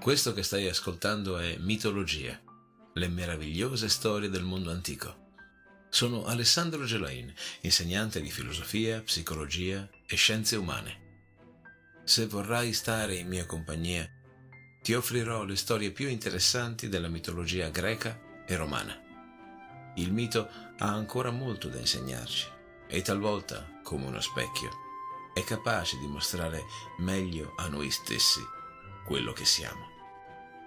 Questo che stai ascoltando è Mitologia, le meravigliose storie del mondo antico. Sono Alessandro Gelain, insegnante di filosofia, psicologia e scienze umane. Se vorrai stare in mia compagnia, ti offrirò le storie più interessanti della mitologia greca e romana. Il mito ha ancora molto da insegnarci e talvolta, come uno specchio, è capace di mostrare meglio a noi stessi quello che siamo.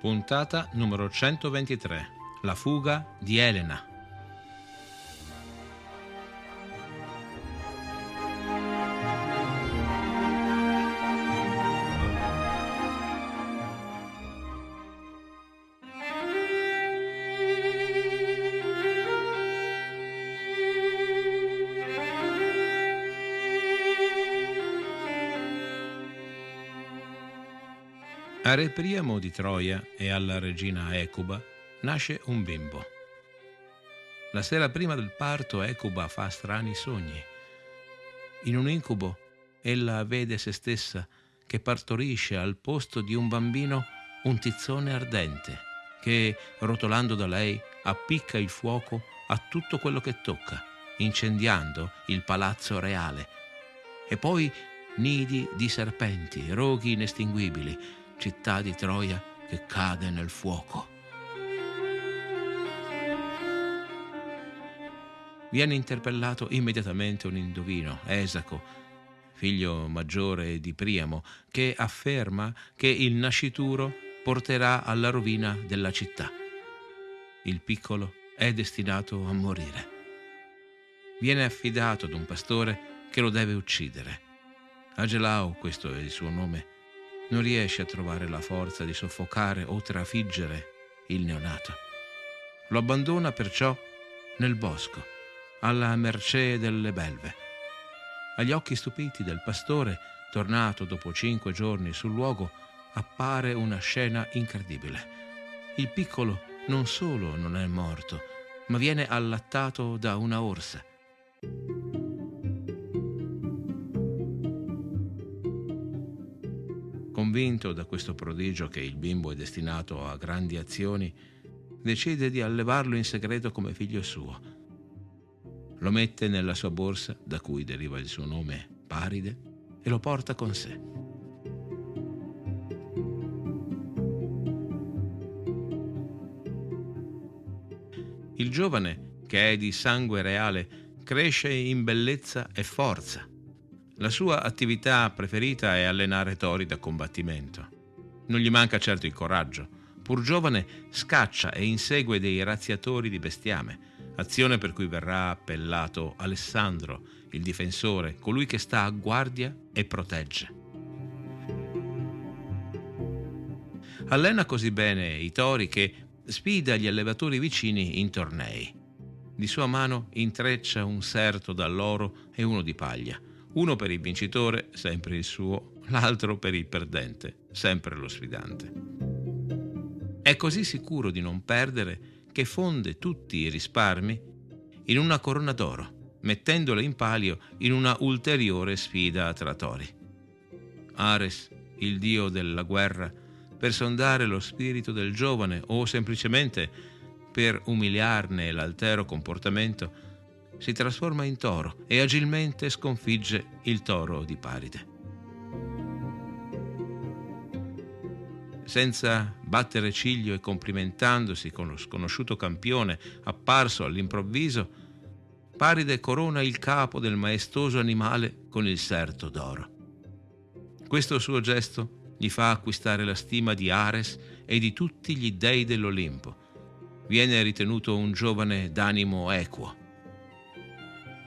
Puntata numero 123. La fuga di Elena. A re Priamo di Troia e alla regina Ecuba nasce un bimbo. La sera prima del parto Ecuba fa strani sogni. In un incubo ella vede se stessa che partorisce al posto di un bambino un tizzone ardente che, rotolando da lei, appicca il fuoco a tutto quello che tocca, incendiando il palazzo reale. E poi nidi di serpenti, roghi inestinguibili, città di Troia che cade nel fuoco. Viene interpellato immediatamente un indovino, Esaco, figlio maggiore di Priamo, che afferma che il nascituro porterà alla rovina della città. Il piccolo è destinato a morire. Viene affidato ad un pastore che lo deve uccidere. Agelao, questo è il suo nome, non riesce a trovare la forza di soffocare o trafiggere il neonato. Lo abbandona perciò nel bosco, alla mercé delle belve. Agli occhi stupiti del pastore, tornato dopo 5 giorni sul luogo, appare una scena incredibile. Il piccolo non solo non è morto, ma viene allattato da una orsa. Convinto da questo prodigio che il bimbo è destinato a grandi azioni, decide di allevarlo in segreto come figlio suo. Lo mette nella sua borsa, da cui deriva il suo nome Paride, e lo porta con sé. Il giovane, che è di sangue reale, cresce in bellezza e forza. La sua attività preferita è allenare tori da combattimento. Non gli manca certo il coraggio. Pur giovane, scaccia e insegue dei razziatori di bestiame, azione per cui verrà appellato Alessandro, il difensore, colui che sta a guardia e protegge. Allena così bene i tori che sfida gli allevatori vicini in tornei. Di sua mano intreccia un serto d'alloro e uno di paglia. Uno per il vincitore, sempre il suo, l'altro per il perdente, sempre lo sfidante. È così sicuro di non perdere che fonde tutti i risparmi in una corona d'oro, mettendola in palio in una ulteriore sfida tra tori. Ares, il dio della guerra, per sondare lo spirito del giovane o semplicemente per umiliarne l'altero comportamento, si trasforma in toro e agilmente sconfigge il toro di Paride. Senza battere ciglio e complimentandosi con lo sconosciuto campione apparso all'improvviso, Paride corona il capo del maestoso animale con il serto d'oro. Questo suo gesto gli fa acquistare la stima di Ares e di tutti gli dei dell'Olimpo. Viene ritenuto un giovane d'animo equo.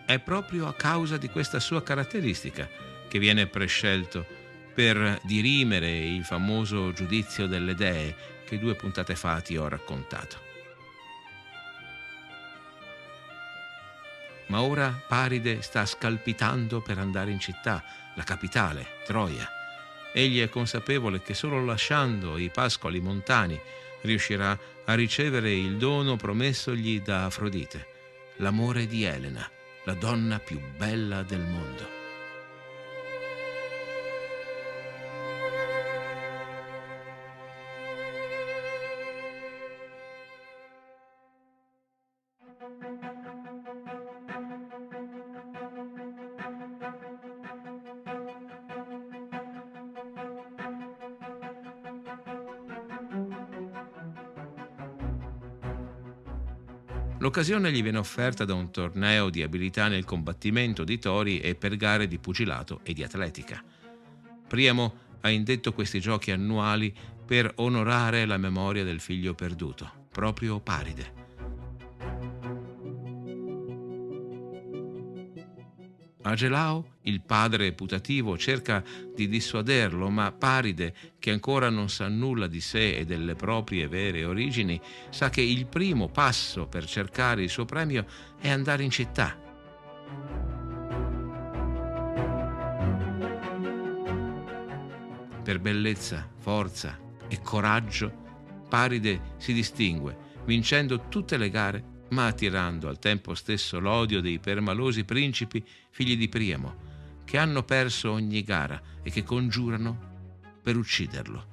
È proprio a causa di questa sua caratteristica che viene prescelto per dirimere il famoso giudizio delle dee che 2 puntate fa ti ho raccontato. Ma ora Paride sta scalpitando per andare in città, la capitale, Troia. Egli è consapevole che solo lasciando i pascoli montani riuscirà a ricevere il dono promessogli da Afrodite, l'amore di Elena, la donna più bella del mondo. L'occasione gli viene offerta da un torneo di abilità nel combattimento di tori e per gare di pugilato e di atletica. Priamo ha indetto questi giochi annuali per onorare la memoria del figlio perduto, proprio Paride. Agelao, il padre putativo, cerca di dissuaderlo, ma Paride, che ancora non sa nulla di sé e delle proprie vere origini, sa che il primo passo per cercare il suo premio è andare in città. Per bellezza, forza e coraggio, Paride si distingue, vincendo tutte le gare, ma attirando al tempo stesso l'odio dei permalosi principi figli di Priamo, che hanno perso ogni gara e che congiurano per ucciderlo.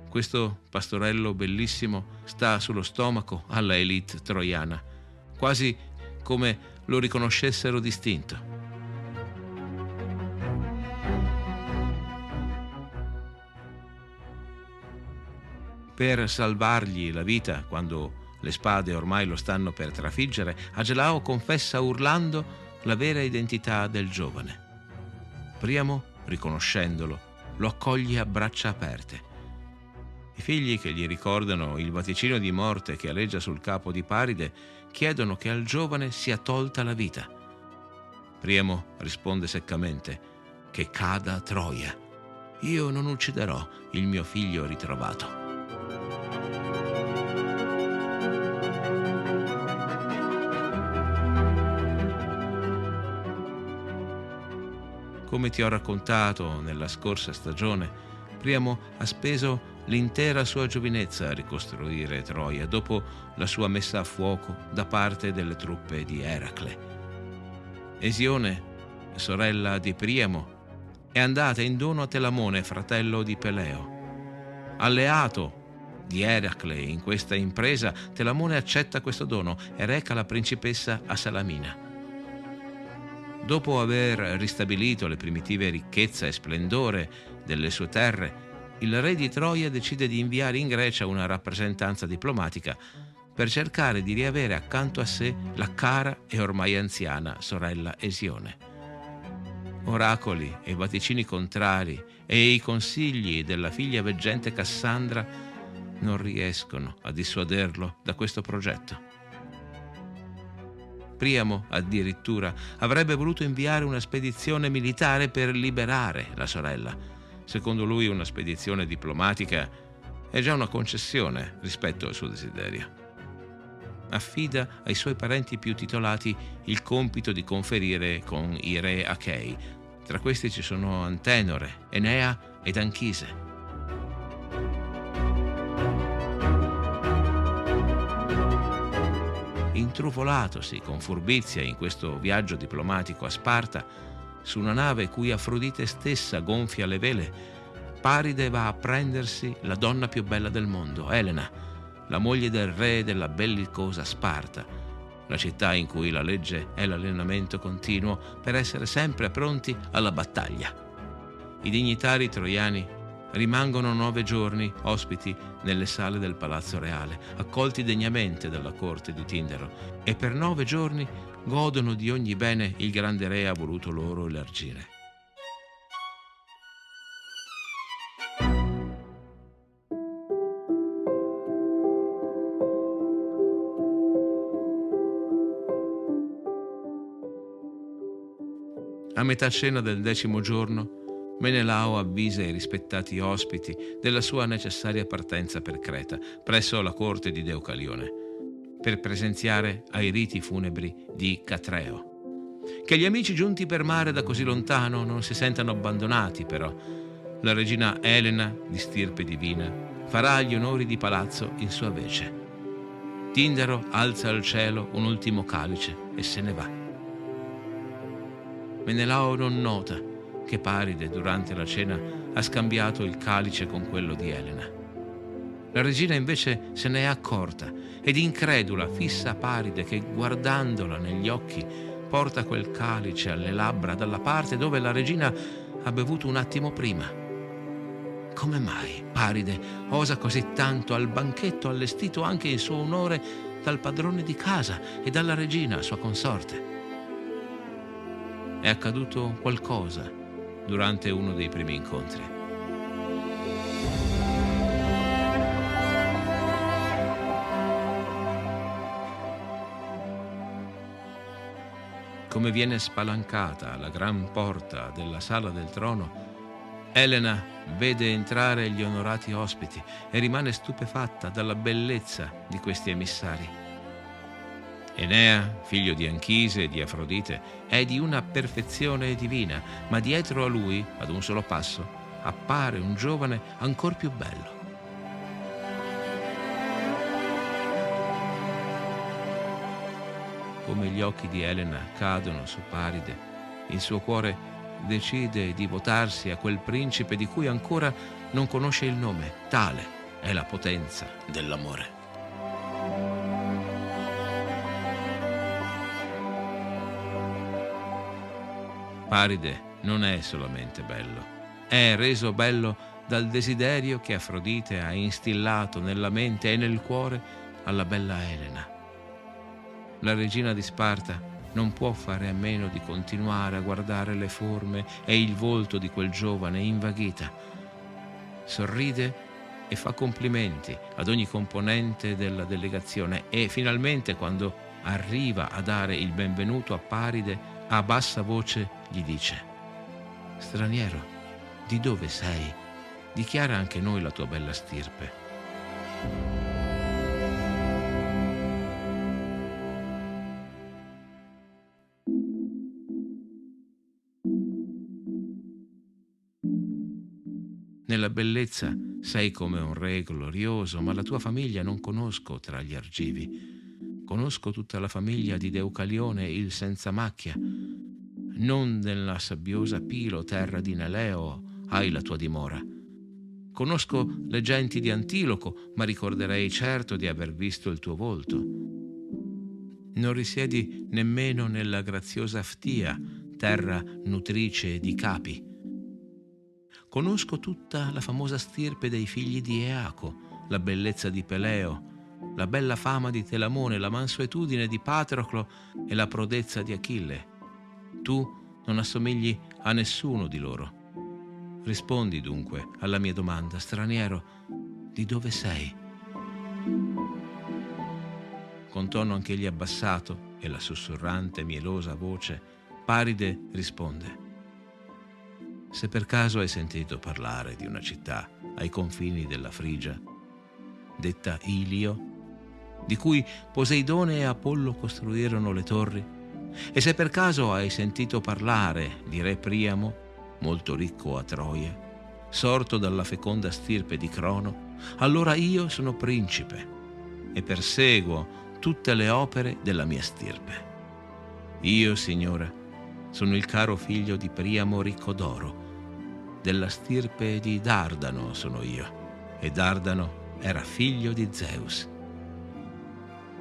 Questo pastorello bellissimo sta sullo stomaco alla elite troiana, quasi come lo riconoscessero distinto. Per salvargli la vita, quando le spade ormai lo stanno per trafiggere, Agelao confessa urlando la vera identità del giovane. Priamo, riconoscendolo, lo accoglie a braccia aperte. I figli, che gli ricordano il vaticino di morte che aleggia sul capo di Paride, chiedono che al giovane sia tolta la vita. Priamo risponde seccamente: che cada Troia. Io non ucciderò il mio figlio ritrovato. Come ti ho raccontato nella scorsa stagione, Priamo ha speso l'intera sua giovinezza a ricostruire Troia dopo la sua messa a fuoco da parte delle truppe di Eracle. Esione, sorella di Priamo, è andata in dono a Telamone, fratello di Peleo. Alleato di Eracle in questa impresa, Telamone accetta questo dono e reca la principessa a Salamina. Dopo aver ristabilito le primitive ricchezza e splendore delle sue terre, il re di Troia decide di inviare in Grecia una rappresentanza diplomatica per cercare di riavere accanto a sé la cara e ormai anziana sorella Esione. Oracoli e vaticini contrari e i consigli della figlia veggente Cassandra non riescono a dissuaderlo da questo progetto. Priamo, addirittura, avrebbe voluto inviare una spedizione militare per liberare la sorella. Secondo lui una spedizione diplomatica è già una concessione rispetto al suo desiderio. Affida ai suoi parenti più titolati il compito di conferire con i re achei. Tra questi ci sono Antenore, Enea ed Anchise. Intrufolatosi con furbizia in questo viaggio diplomatico a Sparta, su una nave cui Afrodite stessa gonfia le vele, Paride va a prendersi la donna più bella del mondo, Elena, la moglie del re della bellicosa Sparta, la città in cui la legge è l'allenamento continuo per essere sempre pronti alla battaglia. I dignitari troiani rimangono 9 giorni ospiti nelle sale del palazzo reale, accolti degnamente dalla corte di Tindaro, e per 9 giorni godono di ogni bene il grande re ha voluto loro elargire. A metà cena del 10° giorno, Menelao avvisa i rispettati ospiti della sua necessaria partenza per Creta, presso la corte di Deucalione, per presenziare ai riti funebri di Catreo. Che gli amici giunti per mare da così lontano non si sentano abbandonati, però. La regina Elena, di stirpe divina, farà gli onori di palazzo in sua vece. Tindaro alza al cielo un ultimo calice e se ne va. Menelao non nota che Paride durante la cena ha scambiato il calice con quello di Elena. La regina invece se ne è accorta ed incredula fissa Paride che, guardandola negli occhi, porta quel calice alle labbra dalla parte dove la regina ha bevuto un attimo prima. Come mai Paride osa così tanto al banchetto allestito anche in suo onore dal padrone di casa e dalla regina, sua consorte? È accaduto qualcosa durante uno dei primi incontri. Come viene spalancata la gran porta della sala del trono, Elena vede entrare gli onorati ospiti e rimane stupefatta dalla bellezza di questi emissari. Enea, figlio di Anchise e di Afrodite, è di una perfezione divina, ma dietro a lui, ad un solo passo, appare un giovane ancor più bello. Come gli occhi di Elena cadono su Paride, il suo cuore decide di votarsi a quel principe di cui ancora non conosce il nome. Tale è la potenza dell'amore. Paride non è solamente bello, è reso bello dal desiderio che Afrodite ha instillato nella mente e nel cuore alla bella Elena. La regina di Sparta non può fare a meno di continuare a guardare le forme e il volto di quel giovane invaghita. Sorride e fa complimenti ad ogni componente della delegazione e finalmente, quando arriva a dare il benvenuto a Paride, a bassa voce gli dice: «Straniero, di dove sei? Dichiara anche noi la tua bella stirpe». Nella bellezza sei come un re glorioso, ma la tua famiglia non conosco tra gli argivi. Conosco tutta la famiglia di Deucalione, il senza macchia. Non nella sabbiosa Pilo, terra di Neleo, hai la tua dimora. Conosco le genti di Antiloco, ma ricorderei certo di aver visto il tuo volto. Non risiedi nemmeno nella graziosa Ftia, terra nutrice di capi. Conosco tutta la famosa stirpe dei figli di Eaco, la bellezza di Peleo, la bella fama di Telamone, la mansuetudine di Patroclo e la prodezza di Achille. Tu non assomigli a nessuno di loro. Rispondi dunque alla mia domanda, straniero, di dove sei? Con tono anch'egli abbassato e la sussurrante, mielosa voce, Paride risponde: se per caso hai sentito parlare di una città ai confini della Frigia, detta Ilio, di cui Poseidone e Apollo costruirono le torri, e se per caso hai sentito parlare di re Priamo, molto ricco a Troia, sorto dalla feconda stirpe di Crono, allora io sono principe e perseguo tutte le opere della mia stirpe. Io, signora, sono il caro figlio di Priamo ricco d'oro. Della stirpe di Dardano sono io, e Dardano era figlio di Zeus.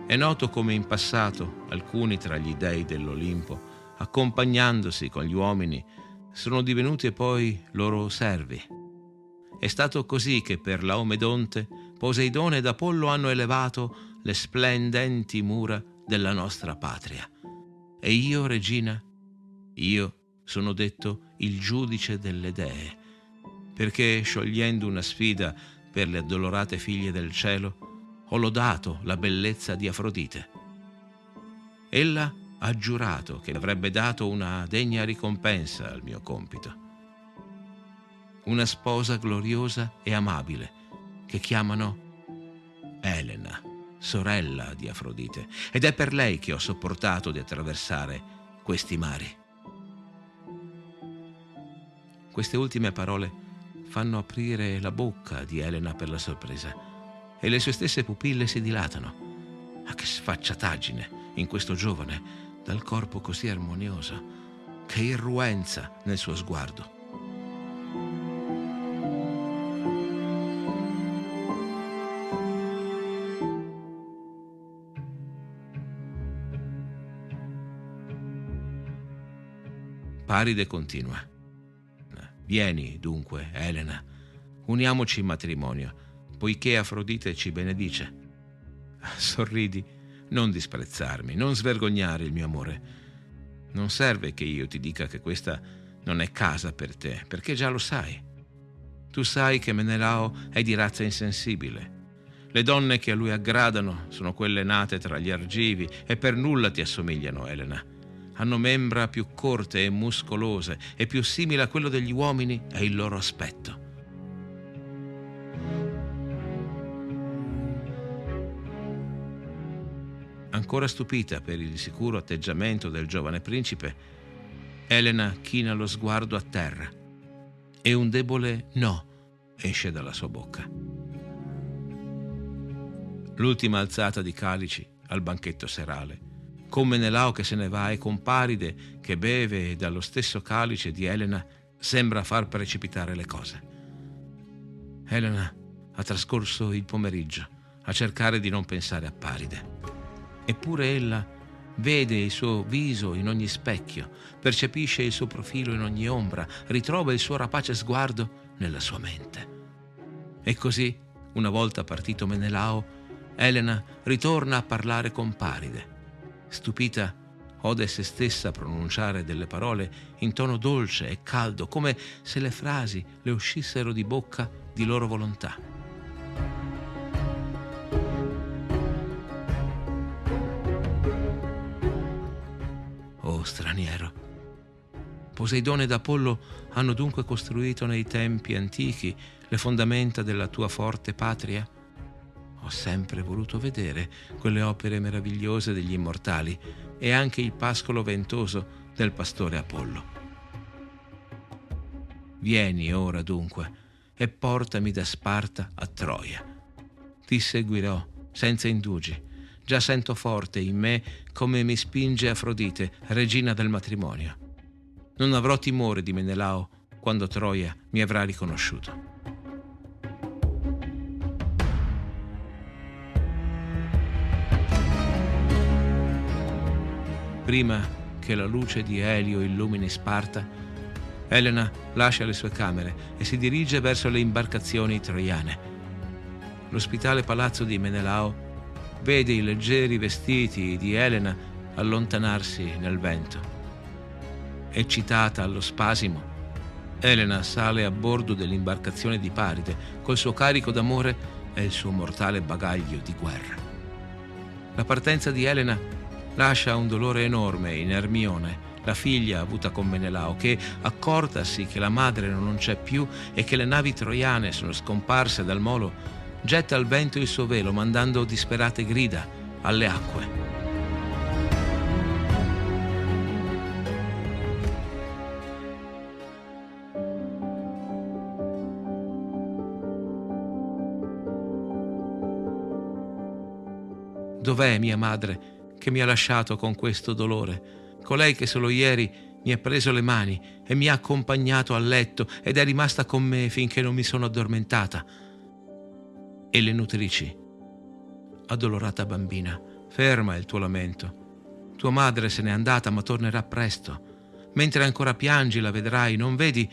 È noto come in passato alcuni tra gli dei dell'Olimpo, accompagnandosi con gli uomini, sono divenuti poi loro servi. È stato così che per Laomedonte Poseidone ed Apollo hanno elevato le splendenti mura della nostra patria. E io, regina, io sono detto il giudice delle dee, perché sciogliendo una sfida per le addolorate figlie del cielo, ho lodato la bellezza di Afrodite. Ella ha giurato che avrebbe dato una degna ricompensa al mio compito. Una sposa gloriosa e amabile che chiamano Elena, sorella di Afrodite, ed è per lei che ho sopportato di attraversare questi mari. Queste ultime parole fanno aprire la bocca di Elena per la sorpresa e le sue stesse pupille si dilatano. Ma che sfacciataggine in questo giovane dal corpo così armonioso, che irruenza nel suo sguardo. Paride continua: vieni dunque, Elena, uniamoci in matrimonio, poiché Afrodite ci benedice. Sorridi, non disprezzarmi, non svergognare il mio amore. Non serve che io ti dica che questa non è casa per te, perché già lo sai. Tu sai che Menelao è di razza insensibile. Le donne che a lui aggradano sono quelle nate tra gli argivi e per nulla ti assomigliano, Elena. Hanno membra più corte e muscolose e più simile a quello degli uomini è il loro aspetto. Ancora stupita per il sicuro atteggiamento del giovane principe, Elena china lo sguardo a terra e un debole no esce dalla sua bocca. L'ultima alzata di calici al banchetto serale, con Menelao che se ne va e con Paride che beve dallo stesso calice di Elena, sembra far precipitare le cose. Elena ha trascorso il pomeriggio a cercare di non pensare a Paride. Eppure ella vede il suo viso in ogni specchio, percepisce il suo profilo in ogni ombra, ritrova il suo rapace sguardo nella sua mente. E così, una volta partito Menelao, Elena ritorna a parlare con Paride. Stupita, ode se stessa pronunciare delle parole in tono dolce e caldo, come se le frasi le uscissero di bocca di loro volontà. Oh straniero, Poseidone ed Apollo hanno dunque costruito nei tempi antichi le fondamenta della tua forte patria? Ho sempre voluto vedere quelle opere meravigliose degli immortali e anche il pascolo ventoso del pastore Apollo. Vieni ora dunque e portami da Sparta a Troia. Ti seguirò senza indugi. Già sento forte in me come mi spinge Afrodite, regina del matrimonio. Non avrò timore di Menelao quando Troia mi avrà riconosciuto. Prima che la luce di Elio illumini Sparta, Elena lascia le sue camere e si dirige verso le imbarcazioni troiane. L'ospitale palazzo di Menelao vede i leggeri vestiti di Elena allontanarsi nel vento. Eccitata allo spasimo, Elena sale a bordo dell'imbarcazione di Paride col suo carico d'amore e il suo mortale bagaglio di guerra. La partenza di Elena lascia un dolore enorme in Ermione, la figlia avuta con Menelao, che, accortasi che la madre non c'è più e che le navi troiane sono scomparse dal molo, getta al vento il suo velo, mandando disperate grida alle acque. Dov'è mia madre che mi ha lasciato con questo dolore? Colei che solo ieri mi ha preso le mani e mi ha accompagnato a letto ed è rimasta con me finché non mi sono addormentata. E le nutrici: addolorata bambina, ferma il tuo lamento. Tua madre se n'è andata, ma tornerà presto. Mentre ancora piangi la vedrai, non vedi?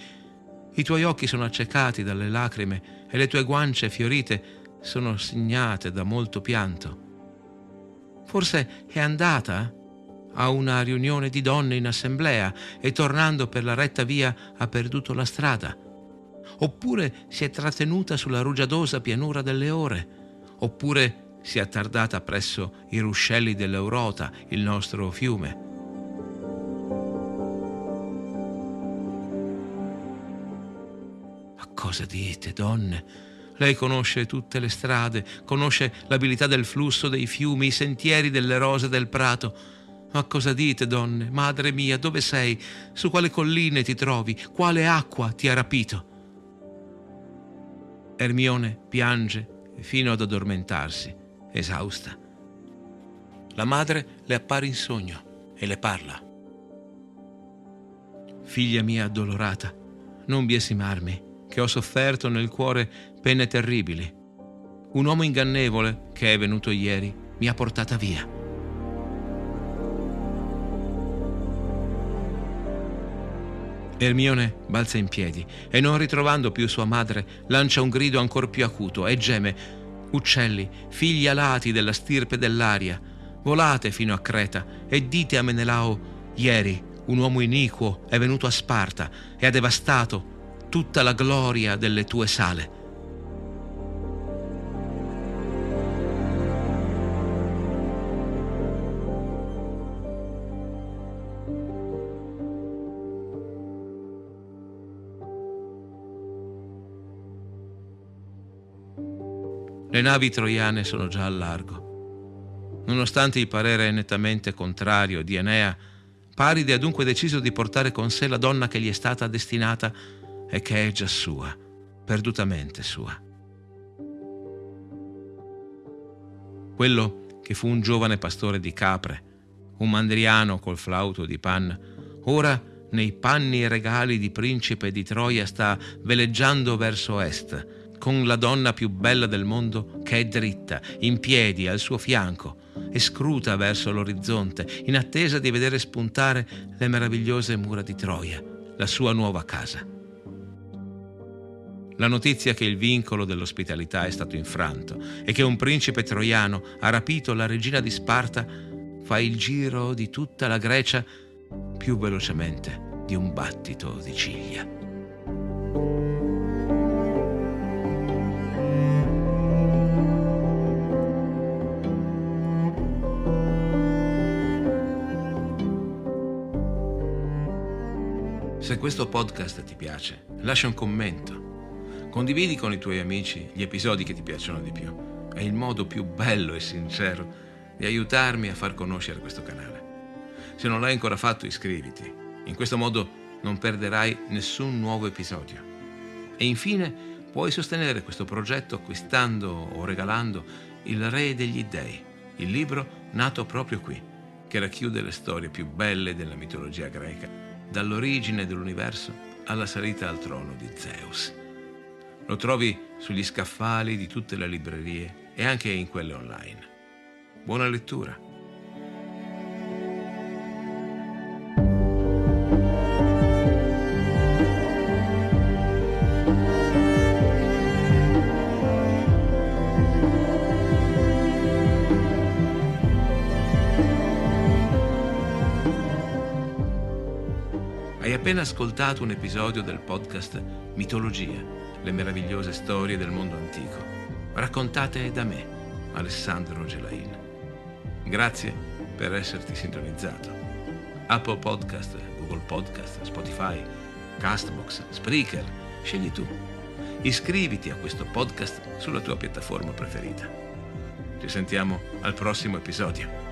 I tuoi occhi sono accecati dalle lacrime e le tue guance fiorite sono segnate da molto pianto. Forse è andata a una riunione di donne in assemblea e tornando per la retta via ha perduto la strada. Oppure si è trattenuta sulla rugiadosa pianura delle Ore, oppure si è attardata presso i ruscelli dell'Eurota, il nostro fiume. Ma cosa dite, donne? Lei conosce tutte le strade, conosce l'abilità del flusso dei fiumi, i sentieri delle rose del prato. Ma cosa dite, donne? Madre mia, dove sei? Su quale colline ti trovi? Quale acqua ti ha rapito? Ermione piange fino ad addormentarsi, esausta. La madre le appare in sogno e le parla. Figlia mia addolorata, non biasimarmi, che ho sofferto nel cuore pene terribili. Un uomo ingannevole, che è venuto ieri, mi ha portata via. Ermione balza in piedi e, non ritrovando più sua madre, lancia un grido ancor più acuto e geme: «Uccelli, figli alati della stirpe dell'aria, volate fino a Creta e dite a Menelao: ieri un uomo iniquo è venuto a Sparta e ha devastato tutta la gloria delle tue sale». Le navi troiane sono già al largo. Nonostante il parere nettamente contrario di Enea, Paride ha dunque deciso di portare con sé la donna che gli è stata destinata e che è già sua, perdutamente sua. Quello che fu un giovane pastore di capre, un mandriano col flauto di Pan, ora nei panni e regali di principe di Troia sta veleggiando verso est, con la donna più bella del mondo che è dritta, in piedi al suo fianco e scruta verso l'orizzonte in attesa di vedere spuntare le meravigliose mura di Troia, la sua nuova casa. La notizia che il vincolo dell'ospitalità è stato infranto e che un principe troiano ha rapito la regina di Sparta fa il giro di tutta la Grecia più velocemente di un battito di ciglia. Se questo podcast ti piace, lascia un commento. Condividi con i tuoi amici gli episodi che ti piacciono di più. È il modo più bello e sincero di aiutarmi a far conoscere questo canale. Se non l'hai ancora fatto, iscriviti. In questo modo non perderai nessun nuovo episodio. E infine puoi sostenere questo progetto acquistando o regalando Il Re degli Dei, il libro nato proprio qui, che racchiude le storie più belle della mitologia greca, dall'origine dell'universo alla salita al trono di Zeus. Lo trovi sugli scaffali di tutte le librerie e anche in quelle online. Buona lettura! Hai appena ascoltato un episodio del podcast Mitologia, le meravigliose storie del mondo antico, raccontate da me, Alessandro Gelain. Grazie per esserti sintonizzato. Apple Podcast, Google Podcast, Spotify, Castbox, Spreaker, scegli tu. Iscriviti a questo podcast sulla tua piattaforma preferita. Ci sentiamo al prossimo episodio.